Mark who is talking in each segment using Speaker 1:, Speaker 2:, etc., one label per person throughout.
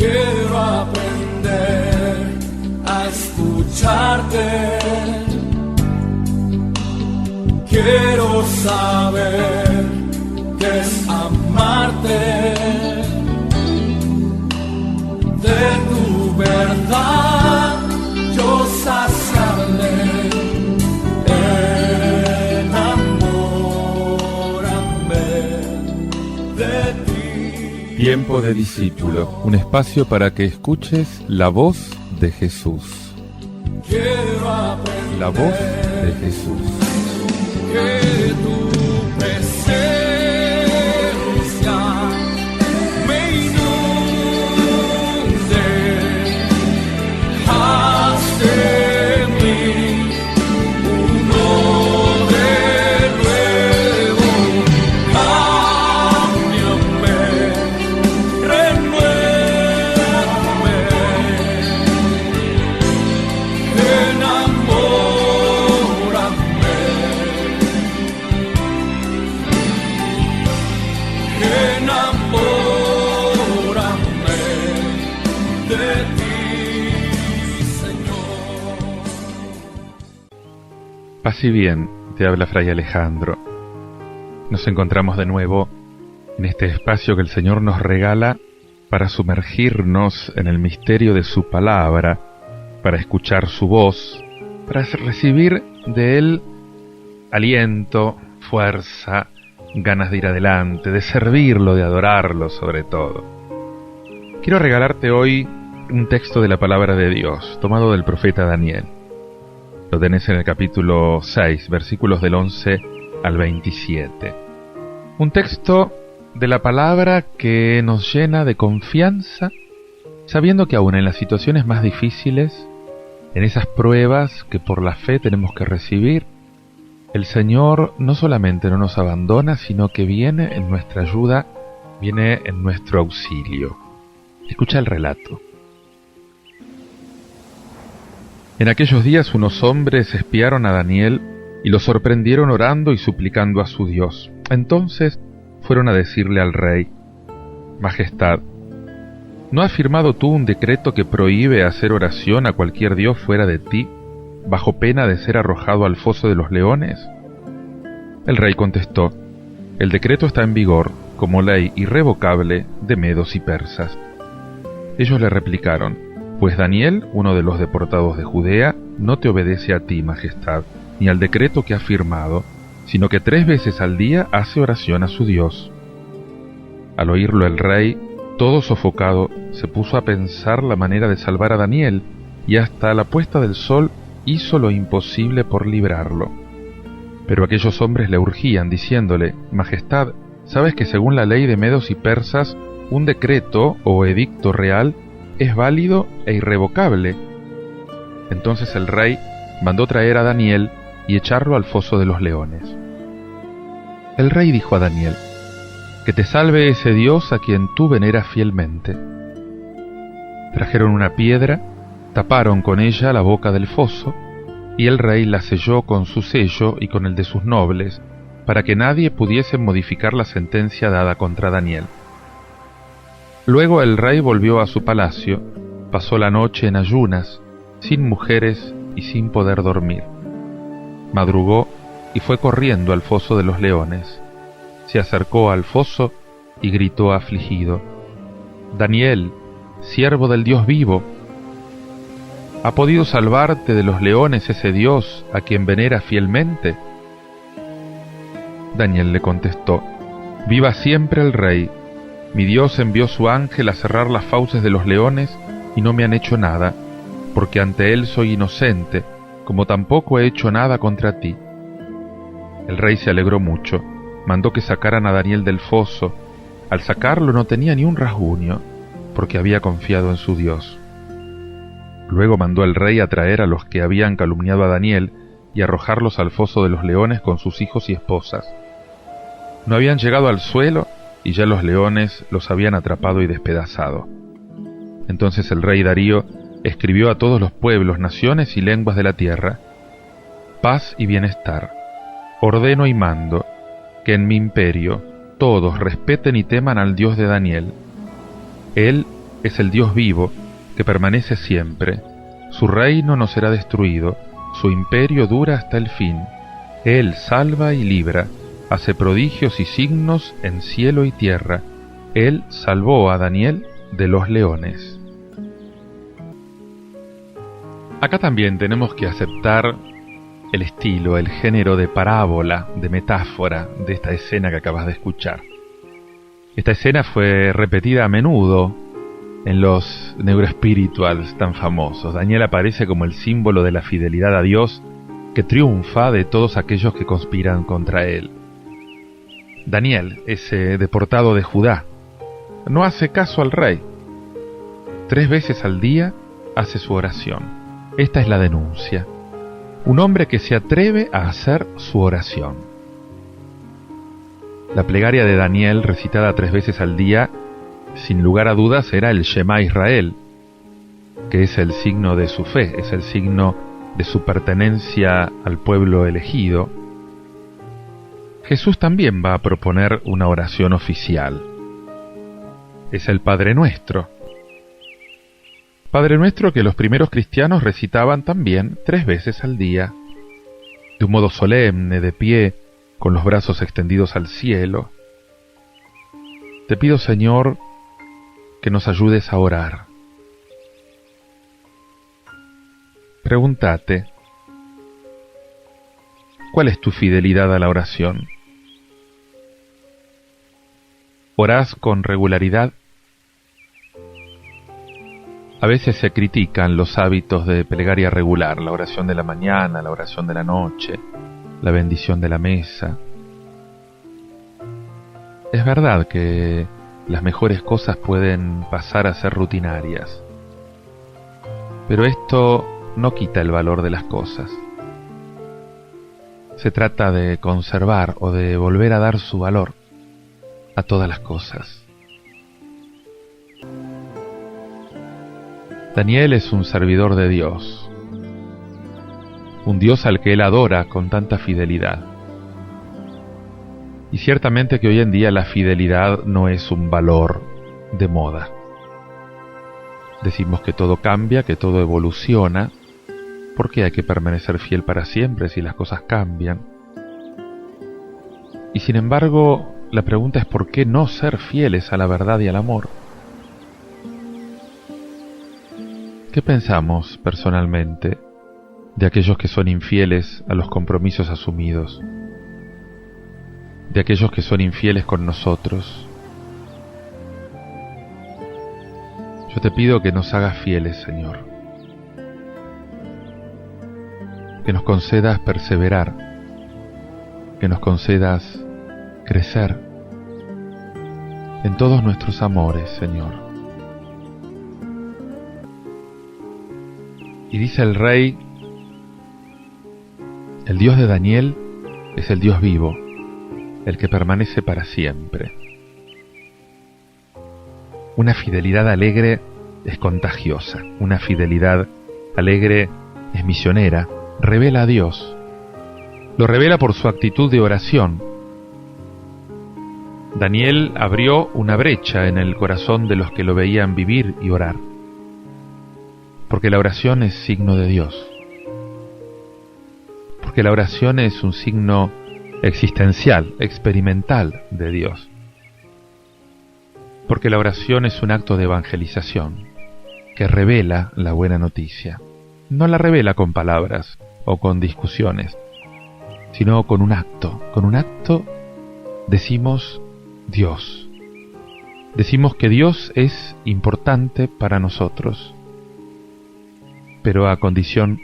Speaker 1: Quiero aprender a escucharte. Quiero saber qué es amarte. De tu verdad yo saciarme. Enamórame de ti.
Speaker 2: Tiempo de discípulo, un espacio para que escuches la voz de Jesús.
Speaker 1: Quiero aprender
Speaker 2: La voz de Jesús.
Speaker 1: que tu presencia me inunde. Haz de mí uno de nuevo. Cámbiame, renuévame. Enamórame de ti, Señor.
Speaker 2: Paz y bien, te habla Fray Alejandro. Nos encontramos de nuevo en este espacio que el Señor nos regala para sumergirnos en el misterio de su palabra, para escuchar su voz, para recibir de Él aliento, fuerza, ganas de ir adelante, de servirlo, de adorarlo sobre todo. Quiero regalarte hoy un texto de la palabra de Dios, tomado del profeta Daniel. Lo tenés en el capítulo 6, versículos del 11 al 27. Un texto de la palabra que nos llena de confianza, sabiendo que aún en las situaciones más difíciles, en esas pruebas que por la fe tenemos que recibir, el Señor no solamente no nos abandona, sino que viene en nuestra ayuda, viene en nuestro auxilio. Escucha el relato. En aquellos días unos hombres espiaron a Daniel y lo sorprendieron orando y suplicando a su Dios. Entonces fueron a decirle al rey: Majestad, ¿no has firmado tú un decreto que prohíbe hacer oración a cualquier dios fuera de ti, bajo pena de ser arrojado al foso de los leones? El rey contestó: El decreto está en vigor como ley irrevocable de medos y persas. Ellos le replicaron: Pues Daniel, uno de los deportados de Judea, no te obedece a ti, majestad, ni al decreto que has firmado, sino que 3 veces al día hace oración a su Dios. Al oírlo el rey, todo sofocado, se puso a pensar la manera de salvar a Daniel, y hasta la puesta del sol hizo lo imposible por librarlo. Pero aquellos hombres le urgían, diciéndole: Majestad, ¿sabes que según la ley de medos y persas, un decreto o edicto real es válido e irrevocable? Entonces el rey mandó traer a Daniel y echarlo al foso de los leones. El rey dijo a Daniel: Que te salve ese Dios a quien tú veneras fielmente. Trajeron una piedra, taparon con ella la boca del foso, y el rey la selló con su sello y con el de sus nobles, para que nadie pudiese modificar la sentencia dada contra Daniel. Luego el rey volvió a su palacio, pasó la noche en ayunas, sin mujeres y sin poder dormir. Madrugó y fue corriendo al foso de los leones. Se acercó al foso y gritó afligido: Daniel, siervo del Dios vivo, ¿ha podido salvarte de los leones ese Dios a quien venera fielmente? Daniel le contestó: Viva siempre el rey. Mi Dios envió su ángel a cerrar las fauces de los leones y no me han hecho nada, porque ante él soy inocente, como tampoco he hecho nada contra ti. El rey se alegró mucho, mandó que sacaran a Daniel del foso. Al sacarlo no tenía ni un rasguño, porque había confiado en su Dios. Luego mandó el rey a traer a los que habían calumniado a Daniel y arrojarlos al foso de los leones con sus hijos y esposas. No habían llegado al suelo y ya los leones los habían atrapado y despedazado. Entonces el rey Darío escribió a todos los pueblos, naciones y lenguas de la tierra: Paz y bienestar. Ordeno y mando que en mi imperio todos respeten y teman al Dios de Daniel. Él es el Dios vivo, que permanece siempre. Su reino no será destruido, su imperio dura hasta el fin. Él salva y libra, hace prodigios y signos en cielo y tierra. Él salvó a Daniel de los leones. Acá también tenemos que aceptar el estilo, el género de parábola, de metáfora de esta escena que acabas de escuchar. Esta escena fue repetida a menudo en los neurospirituals tan famosos. Daniel aparece como el símbolo de la fidelidad a Dios que triunfa de todos aquellos que conspiran contra él. Daniel, ese deportado de Judá, no hace caso al rey. 3 veces al día hace su oración. Esta es la denuncia. Un hombre que se atreve a hacer su oración. La plegaria de Daniel, recitada 3 veces al día, sin lugar a dudas era el Shema Israel, que es el signo de su fe, es el signo de su pertenencia al pueblo elegido. Jesús también va a proponer una oración oficial. Es el Padre Nuestro. Padre Nuestro que los primeros cristianos recitaban también 3 veces al día, de un modo solemne, de pie, con los brazos extendidos al cielo. Te pido, Señor, que nos ayudes a orar. Pregúntate, ¿cuál es tu fidelidad a la oración? ¿Orás con regularidad? A veces se critican los hábitos de plegaria regular, la oración de la mañana, la oración de la noche, la bendición de la mesa. Es verdad que las mejores cosas pueden pasar a ser rutinarias, pero esto no quita el valor de las cosas. Se trata de conservar o de volver a dar su valor a todas las cosas. Daniel es un servidor de Dios, un Dios al que él adora con tanta fidelidad. Y ciertamente que hoy en día la fidelidad no es un valor de moda. Decimos que todo cambia, que todo evoluciona. ¿Por qué hay que permanecer fiel para siempre si las cosas cambian? Y sin embargo, la pregunta es ¿por qué no ser fieles a la verdad y al amor? ¿Qué pensamos personalmente de aquellos que son infieles a los compromisos asumidos? De aquellos que son infieles con nosotros. Yo te pido que nos hagas fieles, Señor. Que nos concedas perseverar. Que nos concedas crecer en todos nuestros amores, Señor. Y dice el rey, el Dios de Daniel es el Dios vivo, el que permanece para siempre. Una fidelidad alegre es contagiosa, una fidelidad alegre es misionera, revela a Dios. Lo revela por su actitud de oración. Daniel abrió una brecha en el corazón de los que lo veían vivir y orar. Porque la oración es signo de Dios. Porque la oración es un signo existencial, experimental de Dios. Porque la oración es un acto de evangelización que revela la buena noticia. No la revela con palabras o con discusiones, sino con un acto. Con un acto decimos Dios. Decimos que Dios es importante para nosotros, pero a condición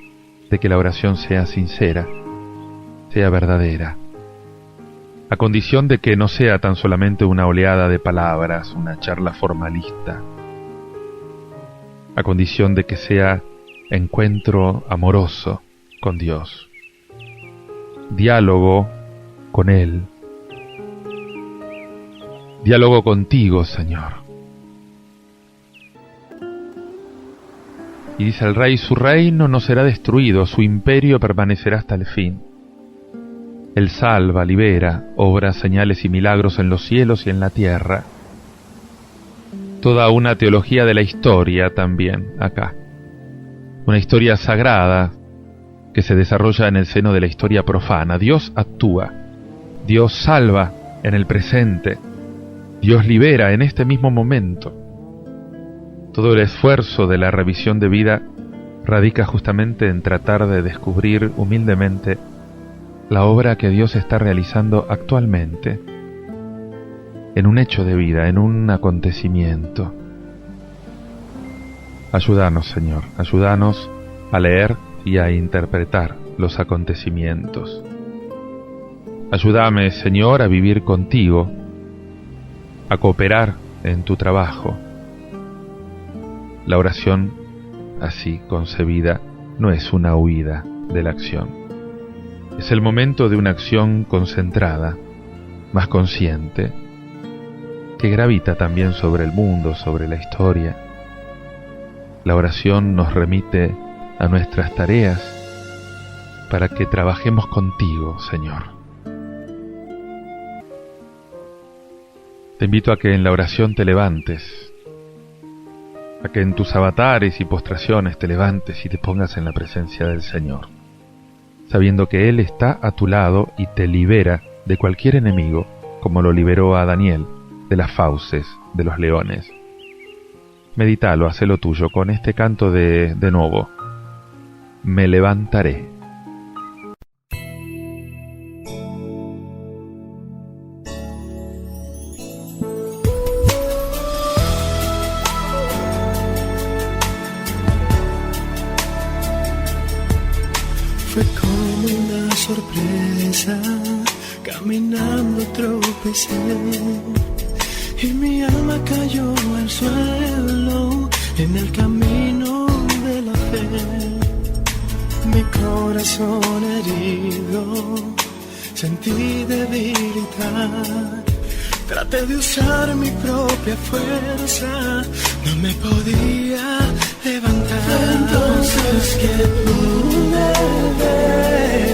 Speaker 2: de que la oración sea sincera, sea verdadera, a condición de que no sea tan solamente una oleada de palabras, una charla formalista, a condición de que sea encuentro amoroso con Dios, diálogo con Él, diálogo contigo, Señor. Y dice el rey, su reino no será destruido, su imperio permanecerá hasta el fin. Él salva, libera, obra señales y milagros en los cielos y en la tierra. toda una teología de la historia también acá. Una historia sagrada que se desarrolla en el seno de la historia profana. Dios actúa, Dios salva en el presente, Dios libera en este mismo momento. Todo el esfuerzo de la revisión de vida radica justamente en tratar de descubrir humildemente la obra que Dios está realizando actualmente, en un hecho de vida, en un acontecimiento. Ayúdanos, Señor, ayúdanos a leer y a interpretar los acontecimientos. Ayúdame, Señor, a vivir contigo, a cooperar en tu trabajo. La oración, así concebida, no es una huida de la acción. Es el momento de una acción concentrada, más consciente, que gravita también sobre el mundo, sobre la historia. La oración nos remite a nuestras tareas para que trabajemos contigo, Señor. Te invito a que en la oración te levantes, a que en tus avatares y postraciones te levantes y te pongas en la presencia del Señor, sabiendo que Él está a tu lado y te libera de cualquier enemigo, como lo liberó a Daniel de las fauces de los leones. Medítalo, hacelo tuyo con este canto de nuevo. Me levantaré.
Speaker 3: Fue como una sorpresa, caminando tropecé y mi alma cayó al suelo en el camino de la fe. Mi corazón herido, sentí debilidad. Traté de usar mi propia fuerza, no me podía levantar. Fue entonces que pude ver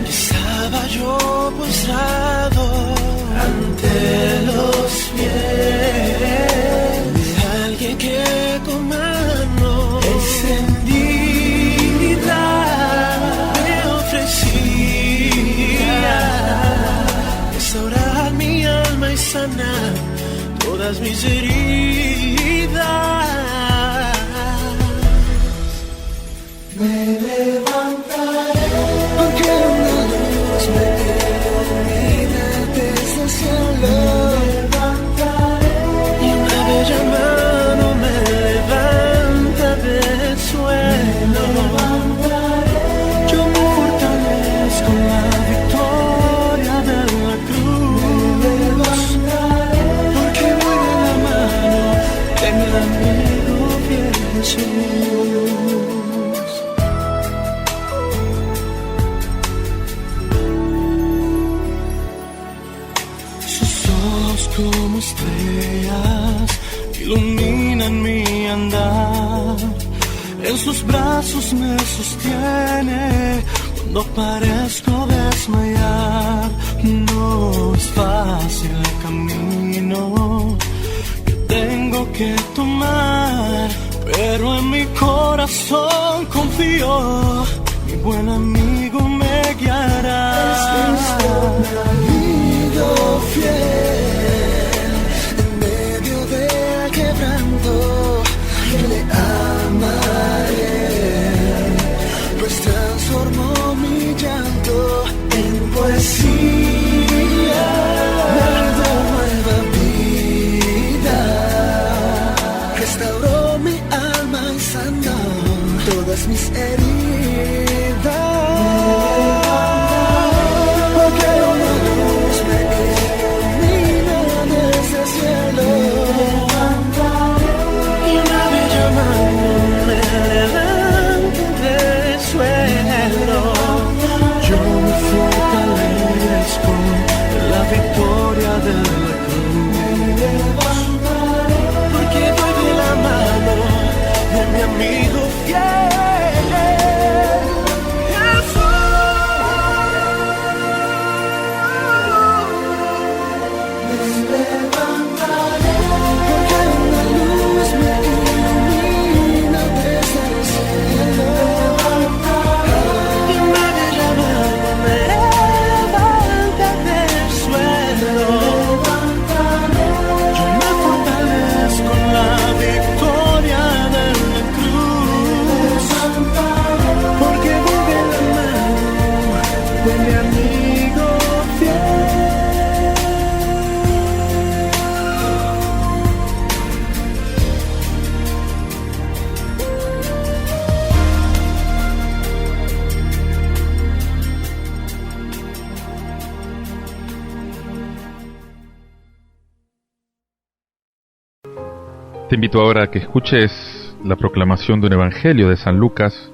Speaker 3: que estaba yo postrado ante los pies de alguien que con mano extendida me ofrecía restaurar mi alma y sanar todas mis heridas. Me levantaré porque una luz me ilumina desde el cielo. Me levantaré y una bella mano me levanta del suelo. Me levantaré, yo me fortalezco con la victoria de la cruz. Me levantaré porque voy de la mano de mi amigo fiel Jesús. Como estrellas iluminan mi andar, en sus brazos me sostiene cuando parezco desmayar. No es fácil el camino que tengo que tomar, pero en mi corazón confío, mi buen amigo me guiará. Es un amigo fiel, en medio del quebranto le amaré, pues transformó mi llanto en poesía, me dio nueva vida, restauró mi alma y sanó todas mis heridas. Porque una luz me ilumina desde el cielo, y una bella mano me levanta del suelo. Yo me fortalezco en la victoria de la cruz, porque voy de la mano de mi amigo fiel.
Speaker 2: Te invito ahora a que escuches la proclamación de un evangelio de San Lucas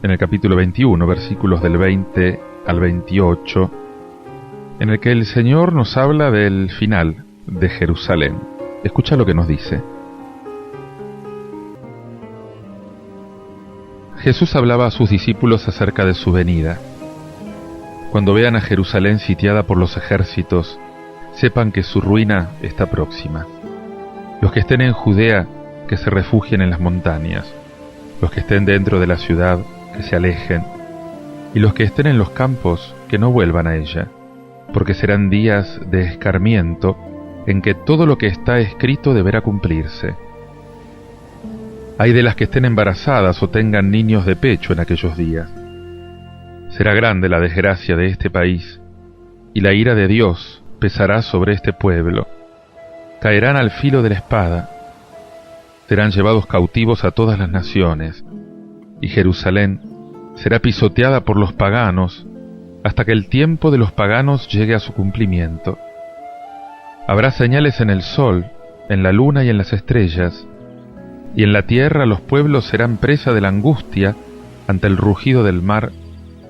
Speaker 2: en el capítulo 21, versículos del 20 al 28, en el que el Señor nos habla del final de Jerusalén. Escucha lo que nos dice. Jesús hablaba a sus discípulos acerca de su venida. Cuando vean a Jerusalén sitiada por los ejércitos, sepan que su ruina está próxima. Los que estén en Judea, que se refugien en las montañas. Los que estén dentro de la ciudad, que se alejen. Y los que estén en los campos, que no vuelvan a ella, porque serán días de escarmiento en que todo lo que está escrito deberá cumplirse. Hay de las que estén embarazadas o tengan niños de pecho en aquellos días. Será grande la desgracia de este país, y la ira de Dios pesará sobre este pueblo. Caerán al filo de la espada, serán llevados cautivos a todas las naciones, y Jerusalén será pisoteada por los paganos hasta que el tiempo de los paganos llegue a su cumplimiento. Habrá señales en el sol, en la luna y en las estrellas, y en la tierra los pueblos serán presa de la angustia ante el rugido del mar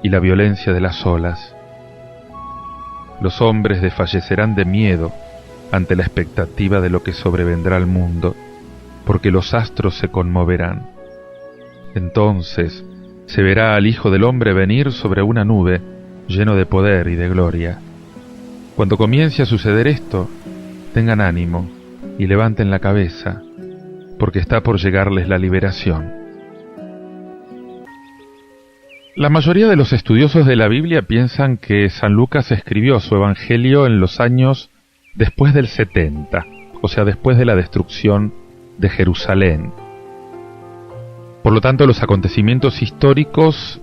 Speaker 2: y la violencia de las olas. Los hombres desfallecerán de miedo ante la expectativa de lo que sobrevendrá al mundo, porque los astros se conmoverán. Entonces se verá al Hijo del Hombre venir sobre una nube, lleno de poder y de gloria. Cuando comience a suceder esto, tengan ánimo y levanten la cabeza, porque está por llegarles la liberación. La mayoría de los estudiosos de la Biblia piensan que San Lucas escribió su evangelio en los años después del 70, o sea, después de la destrucción de Jerusalén. Por lo tanto, los acontecimientos históricos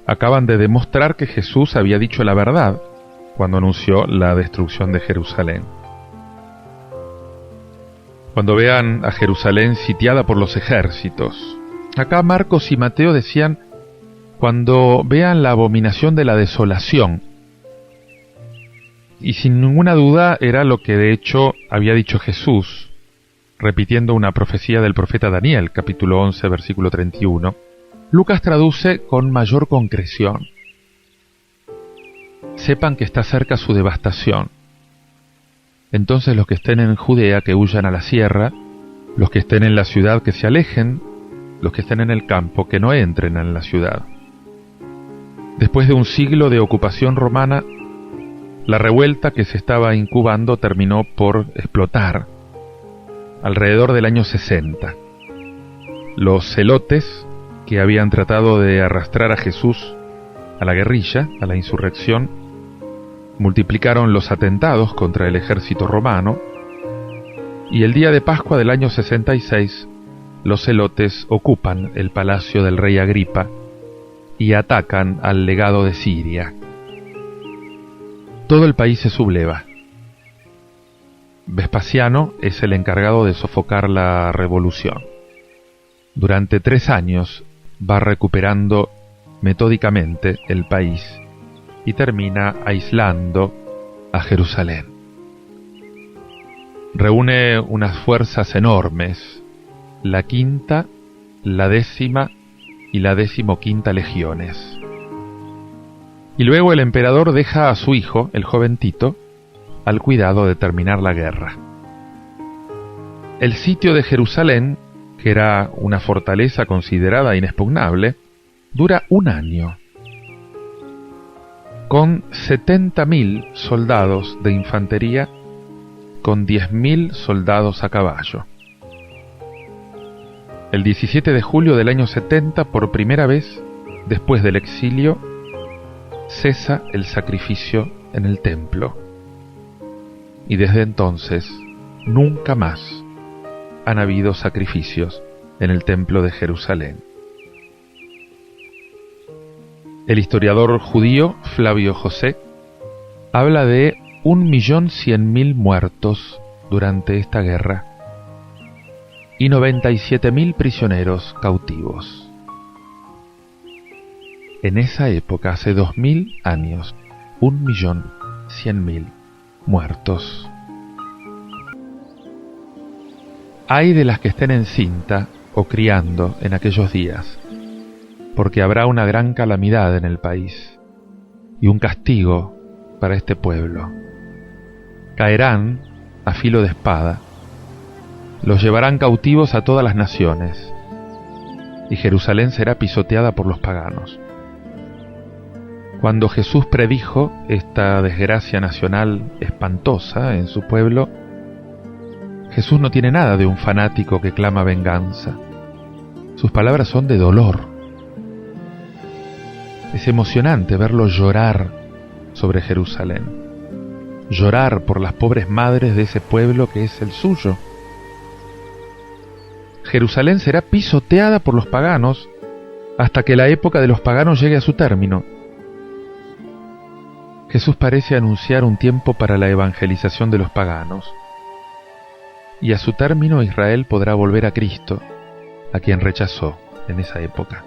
Speaker 2: acaban de demostrar que Jesús había dicho la verdad cuando anunció la destrucción de Jerusalén. Cuando vean a Jerusalén sitiada por los ejércitos. Acá Marcos y Mateo decían cuando vean la abominación de la desolación. Y sin ninguna duda era lo que de hecho había dicho Jesús, repitiendo una profecía del profeta Daniel, capítulo 11, versículo 31. Lucas traduce con mayor concreción. Sepan que está cerca su devastación. Entonces los que estén en Judea que huyan a la sierra, los que estén en la ciudad que se alejen, los que estén en el campo que no entren en la ciudad. Después de un siglo de ocupación romana, la revuelta que se estaba incubando terminó por explotar alrededor del año 60. Los celotes, que habían tratado de arrastrar a Jesús a la guerrilla, a la insurrección, multiplicaron los atentados contra el ejército romano, y el día de Pascua del año 66, los celotes ocupan el palacio del rey Agripa y atacan al legado de Siria. Todo el país se subleva. Vespasiano es el encargado de sofocar la revolución. Durante 3 años va recuperando metódicamente el país y termina aislando a Jerusalén. Reúne unas fuerzas enormes, la 5ª, la 10ª y la 15ª legiones. Y luego el emperador deja a su hijo, el joven Tito, al cuidado de terminar la guerra. El sitio de Jerusalén, que era una fortaleza considerada inexpugnable, dura 1 año, con 70.000 soldados de infantería, con 10.000 soldados a caballo. El 17 de julio del año 70, por primera vez, después del exilio, cesa el sacrificio en el templo. Y desde entonces, nunca más han habido sacrificios en el templo de Jerusalén. El historiador judío Flavio José habla de 1.100.000 muertos durante esta guerra y 97.000 prisioneros cautivos. En esa época, hace 2.000 años, 1.100.000 muertos. Ay de las que estén encinta o criando en aquellos días, porque habrá una gran calamidad en el país y un castigo para este pueblo. Caerán a filo de espada, los llevarán cautivos a todas las naciones, y Jerusalén será pisoteada por los paganos. Cuando Jesús predijo esta desgracia nacional espantosa en su pueblo, Jesús no tiene nada de un fanático que clama venganza. Sus palabras son de dolor. Es emocionante verlo llorar sobre Jerusalén, llorar por las pobres madres de ese pueblo que es el suyo. Jerusalén será pisoteada por los paganos hasta que la época de los paganos llegue a su término. Jesús parece anunciar un tiempo para la evangelización de los paganos, y a su término Israel podrá volver a Cristo, a quien rechazó en esa época.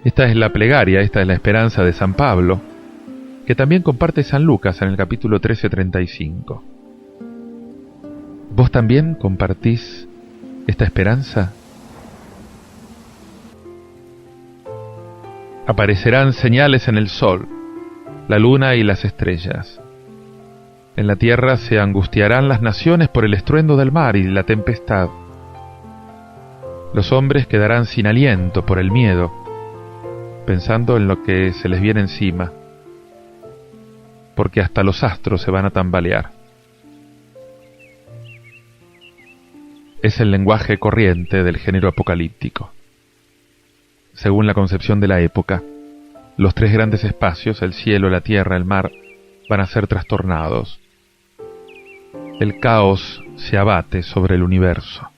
Speaker 2: Esta es la plegaria, esta es la esperanza de San Pablo, que también comparte San Lucas en el capítulo 13:35. ¿Vos también compartís esta esperanza? Aparecerán señales en el sol, la luna y las estrellas. En la tierra se angustiarán las naciones por el estruendo del mar y la tempestad. Los hombres quedarán sin aliento por el miedo, pensando en lo que se les viene encima, porque hasta los astros se van a tambalear. Es el lenguaje corriente del género apocalíptico. Según la concepción de la época, los tres grandes espacios, el cielo, la tierra, el mar, van a ser trastornados. El caos se abate sobre el universo.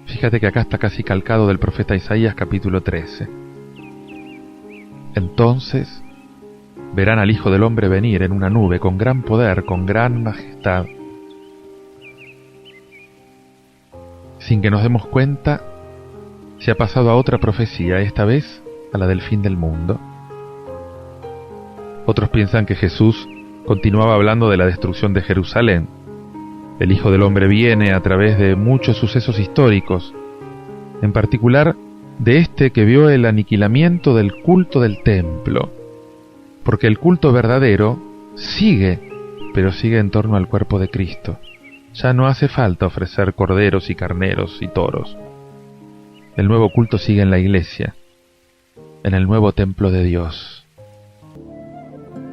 Speaker 2: Fíjate que acá está casi calcado del profeta Isaías capítulo 13. Entonces verán al Hijo del Hombre venir en una nube con gran poder, con gran majestad. Sin que nos demos cuenta, se ha pasado a otra profecía, esta vez a la del fin del mundo. Otros piensan que Jesús continuaba hablando de la destrucción de Jerusalén. El Hijo del Hombre viene a través de muchos sucesos históricos, en particular de este que vio el aniquilamiento del culto del templo, porque el culto verdadero sigue, pero sigue en torno al cuerpo de Cristo. Ya no hace falta ofrecer corderos y carneros y toros. El nuevo culto sigue en la iglesia, en el nuevo templo de Dios.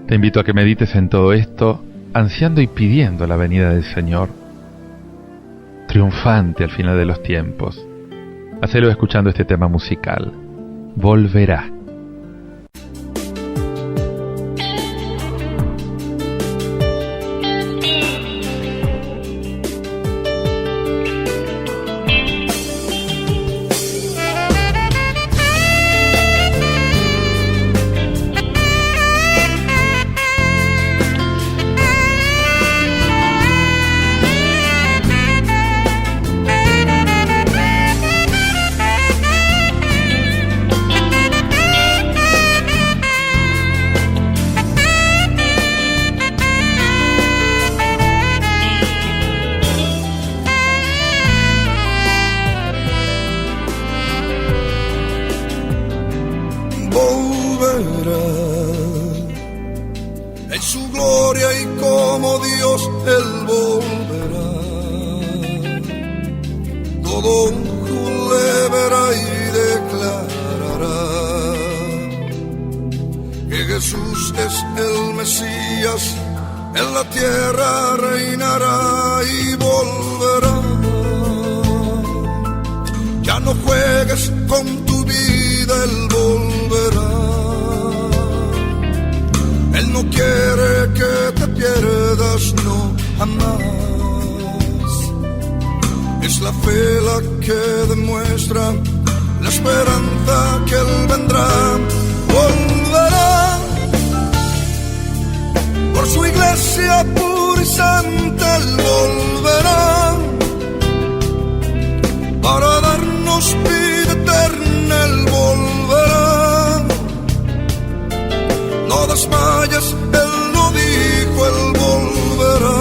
Speaker 2: Te invito a que medites en todo esto, ansiando y pidiendo la venida del Señor, triunfante al final de los tiempos. Hacelo escuchando este tema musical, Volverá.
Speaker 3: En su gloria y como Dios Él volverá. Todo un le verá y declarará que Jesús es el Mesías, en la tierra reinará y volverá. Ya no juegues con tu vida, Él volverá. Él no quiere que te pierdas, no, jamás. Es la fe la que demuestra la esperanza que Él vendrá. Volverá por su iglesia pura y santa. Él volverá para darnos vida eterna. Él volverá. No desmayes, Él lo dijo, Él volverá.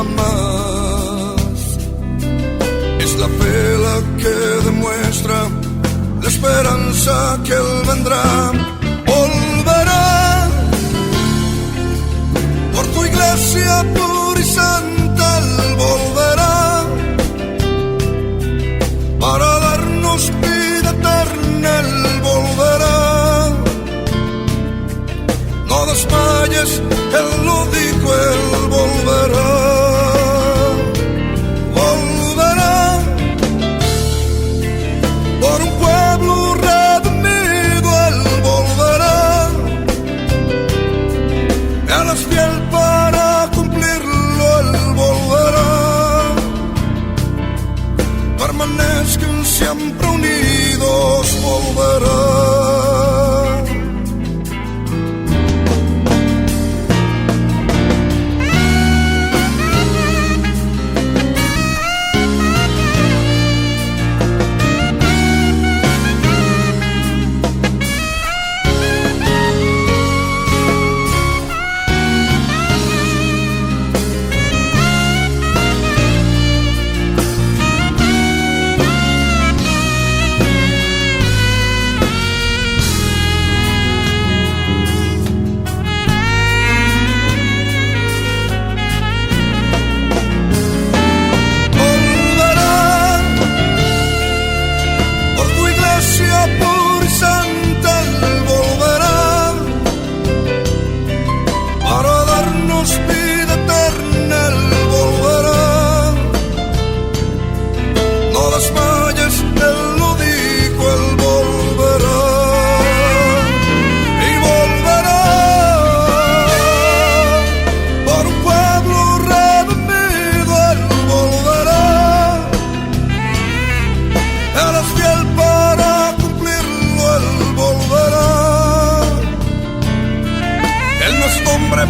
Speaker 3: jamás. Es la fe la que demuestra la esperanza que Él vendrá. Volverá por tu iglesia pura y santa, Él volverá para darnos vida eterna, Él volverá. No desmayes, Él lo dijo, Él volverá. Volverá por un pueblo redimido, Él volverá. Él es fiel para cumplirlo, Él volverá. Permanezcan siempre unidos, volverá.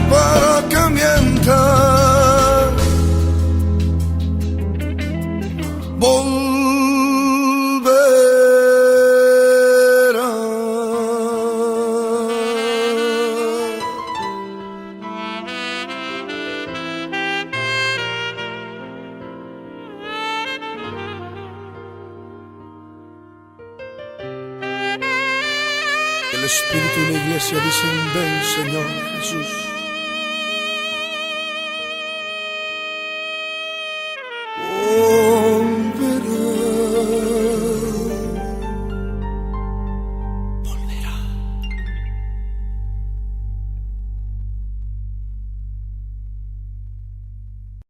Speaker 3: Para que mienta, volverá. El Espíritu y la Iglesia dicen: ven, Señor Jesús.